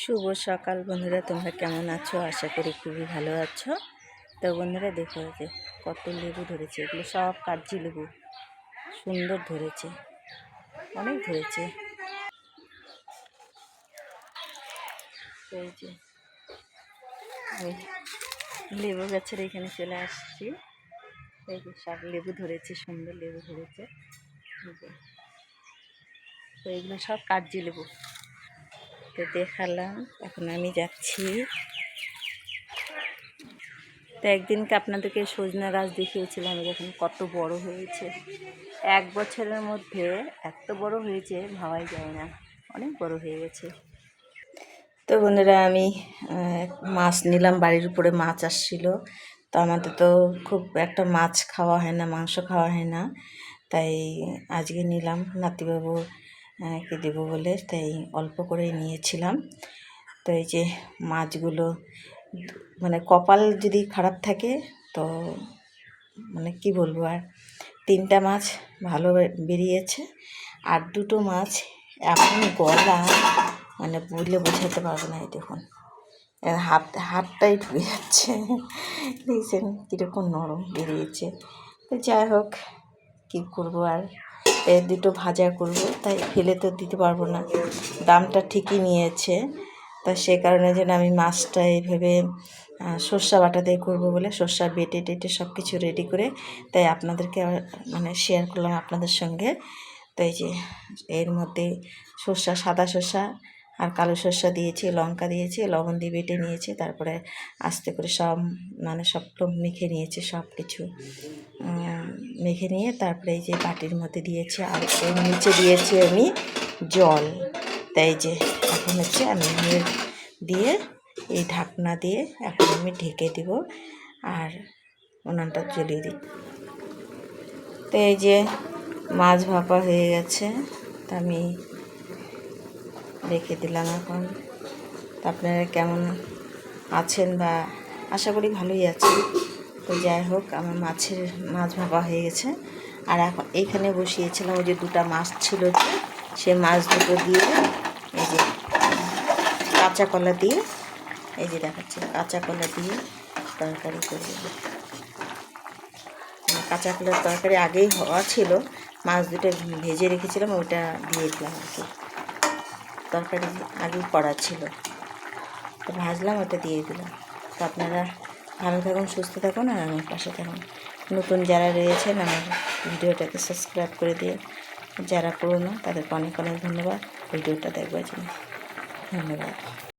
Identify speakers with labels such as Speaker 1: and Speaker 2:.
Speaker 1: শুভ সকাল বন্ধুরা, তোমরা কেমন আছো? আশা করি খুবই ভালো আছো। তো বন্ধুরা দেখো যে কত লেবু ধরেছে, এগুলো সব কাগজি লেবু, সুন্দর ধরেছে, অনেক ধরেছে। এই যে আমি লেবু গাছের এখানে চলে আসছি। এই যে সব লেবু ধরেছে, সুন্দর লেবু ধরেছে। তো এগুলো সব কাগজি লেবু। তো দেখালাম, এখন আমি যাচ্ছি। তো একদিনকে আপনাদেরকে সজনা গাছ দেখিয়েছিলাম, যখন কত বড় হয়েছে। 1 বছরের মধ্যে এত বড় হয়েছে ভাবাই যায় না, অনেক বড় হয়ে গেছে। তো বন্ধুরা আমি মাছ নিলাম, বাড়ির উপরে মাছ আসছিল। তো আমাদের তো খুব একটা মাছ খাওয়া হয় না, মাংস খাওয়া হয় না, তাই আজকে নিলাম নাতিবাবু কে দেবো বলে, তাই অল্প করে নিয়েছিলাম। তো এই যে মাছগুলো, মানে কপাল যদি খারাপ থাকে তো মানে কি বলবো, আর 3টা মাছ ভালো বেরিয়েছে, আর 2টো মাছ এখন গলা মানে বললে বোঝাতে পারবো না। এই দেখুন হাতটাই ঢুকে যাচ্ছে, দেখছেন কীরকম নরম বেরিয়েছে। তো যাই হোক, কী করবো আর, এই 2টো ভাজা করব, তাই ফেলে তো দিতে পারবো না। দামটা ঠিকই নিয়েছে, তা সে কারণে যেন আমি মাছটা এইভাবে সর্ষা বাটা দিয়ে করবো বলে সর্ষা বেটে টেটে সব কিছু রেডি করে তাই আপনাদেরকে মানে শেয়ার করলাম আপনাদের সঙ্গে। তো এই যে এর মধ্যে সর্ষা, সাদা সর্ষা আর কালো সর্ষা দিয়েছি, লঙ্কা দিয়েছি, লবণ দিয়ে বেটে নিয়েছি, তারপরে আস্তে করে সব মানে সবগুলো মেখে নিয়েছি, সব কিছু মেখে নিয়ে তারপরে এই যে বাটির মধ্যে দিয়েছি, আর এর নিচে দিয়েছি আমি জল। তাই যে এখন হচ্ছে আমি দিয়ে এই ঢাকনা দিয়ে এখন আমি ঢেকে দেব আর উনানটা জ্বলিয়ে দিই। তো এই যে মাছ ভাপা হয়ে গেছে, তা আমি রেখে দিলাম এখন। তা আপনারা কেমন আছেন, বা আশা করি ভালোই আছেন। তো যাই হোক, আমার মাছ ভাপা হয়ে গেছে, আর এখন এইখানে বসিয়েছিলাম ওই যে 2টা মাছ ছিল, যে সে মাছ দুটো দিয়ে এই যে কাঁচা কলা দিয়ে, এই যে দেখাচ্ছি কাঁচা কলা দিয়ে তরকারি করে দেবো। কাঁচা কলার তরকারি আগেই হওয়া ছিল, মাছ দুটো ভেজে রেখেছিলাম, ওইটা দিয়ে দিলাম আর কি। তরকারি আগেই করা ছিল, তো ভাজলাম, ওটা দিয়ে দিলাম। তো আপনারা ভালো থাকুন, সুস্থ থাকুন, আর আমার পাশে থাকুন। নতুন যারা রয়েছেন আমার ভিডিওটাকে সাবস্ক্রাইব করে দিয়ে, যারা পুরনো তাদেরকে অনেক অনেক ধন্যবাদ ভিডিওটা দেখবার জন্য। ধন্যবাদ।